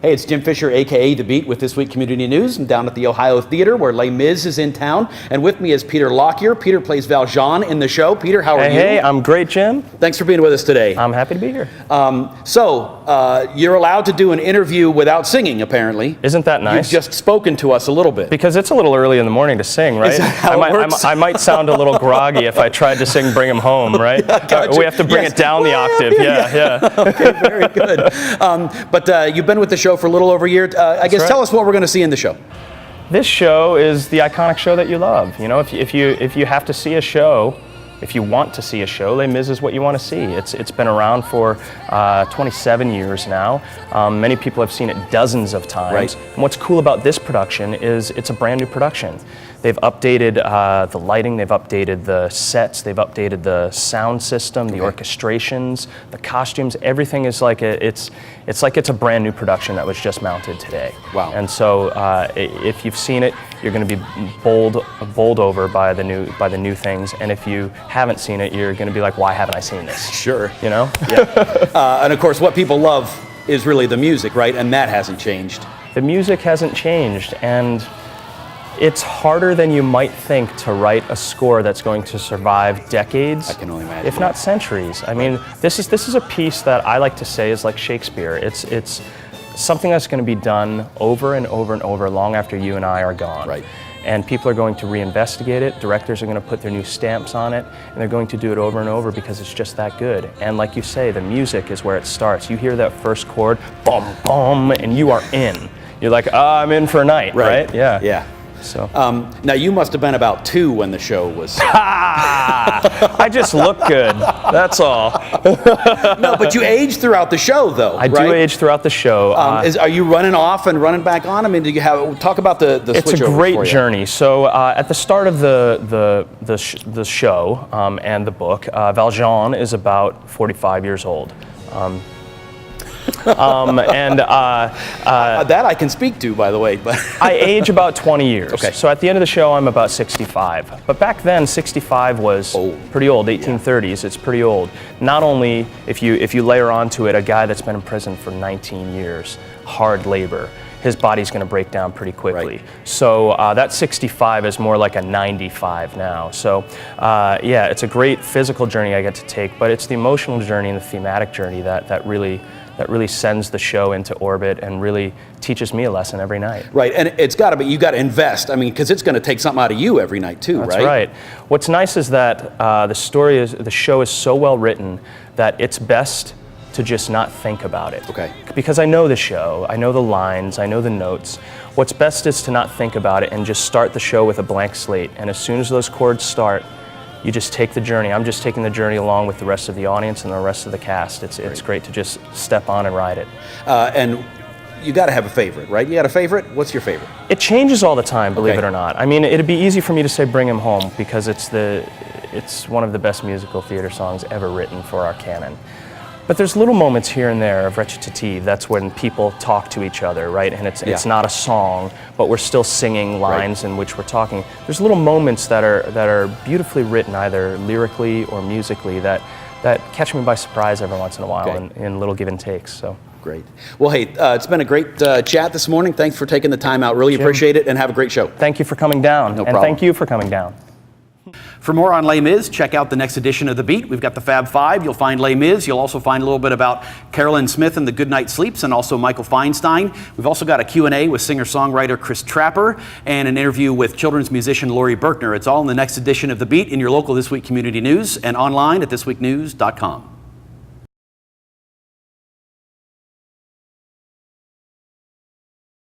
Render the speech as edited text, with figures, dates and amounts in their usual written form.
Hey, it's Jim Fisher, a.k.a. The Beat, with This Week Community News. I'm down at the Ohio Theater where Les Mis is in town. And with me is Peter Lockyer. Peter plays Valjean in the show. Peter, how are you? Hey, I'm great, Jim. Thanks for being with us today. I'm happy to be here. You're allowed to do an interview without singing, apparently. Isn't that nice? You've just spoken to us a little bit. Because it's a little early in the morning to sing, right? Is that how it works? I might sound a little groggy if I tried to sing Bring 'Em Home, right? Gotcha. We have to bring it down the octave, yeah. Okay, very good. But you've been with the show for a little over a year. I guess right. Tell us what we're going to see in the show. This show is the iconic show that you love. You know, if you have to see a show, if you want to see a show, Les Mis is what you want to see. It's been around for 27 years now. Many people have seen it dozens of times. Right. And what's cool about this production is it's a brand new production. They've updated the lighting, they've updated the sets, they've updated the sound system, the orchestrations, the costumes. Everything is like it's like it's a brand new production that was just mounted today. Wow. And so if you've seen it, you're going to be bowled over by the new things. And if you haven't seen it, you're going to be like, why haven't I seen this? Sure. You know? Yeah. And of course, what people love is really the music, right? And that hasn't changed. The music hasn't changed, and it's harder than you might think to write a score that's going to survive decades, I can only imagine, if not centuries. I mean, this is a piece that I like to say is like Shakespeare. It's something that's going to be done over and over and over long after you and I are gone. Right. And people are going to reinvestigate it, directors are going to put their new stamps on it, and they're going to do it over and over because it's just that good. And like you say, the music is where it starts. You hear that first chord, boom, boom, and you are in. You're like, I'm in for a night, right? Yeah. Yeah. So. Now, you must have been about 2 when the show was... I just look good, that's all. No, but you age throughout the show, though, I do age throughout the show. Are you running off and running back on? I mean, do you have... Talk about the It's switch a over great for you. journey. So at the start of the show and the book, Valjean is about 45 years old. That I can speak to, by the way. But I age about 20 years. Okay. So at the end of the show, I'm about 65. But back then, 65 was pretty old. 1830s, it's pretty old. Not only if you layer onto it a guy that's been in prison for 19 years, hard labor, his body's going to break down pretty quickly. Right. So that 65 is more like a 95 now. So yeah, it's a great physical journey I get to take, but it's the emotional journey and the thematic journey that really sends the show into orbit and really teaches me a lesson every night. Right, and it's got to be, you got to invest. I mean, because it's going to take something out of you every night too, That's right. What's nice is that the show is so well written that it's best to just not think about it. Okay. Because I know the show, I know the lines, I know the notes. What's best is to not think about it and just start the show with a blank slate. And as soon as those chords start, you just take the journey. I'm just taking the journey along with the rest of the audience and the rest of the cast. It's great to just step on and ride it. And you got to have a favorite, right? You got a favorite? What's your favorite? It changes all the time, believe it or not. I mean, it'd be easy for me to say Bring 'Em Home because it's one of the best musical theater songs ever written for our canon. But there's little moments here and there of recitative. That's when people talk to each other, right? And it's not a song, but we're still singing lines in which we're talking. There's little moments that are beautifully written, either lyrically or musically, that catch me by surprise every once in a while in little give and takes. So. Great. Well, hey, it's been a great chat this morning. Thanks for taking the time out. Really appreciate it, and have a great show. Thank you for coming down. No and problem. thank you for coming down. For more on Les Mis, check out the next edition of The Beat. We've got the Fab Five. You'll find Les Mis. You'll also find a little bit about Carolyn Smith and the Goodnight Sleeps, and also Michael Feinstein. We've also got a Q&A with singer-songwriter Chris Trapper and an interview with children's musician Lori Berkner. It's all in the next edition of The Beat in your local This Week Community News and online at thisweeknews.com.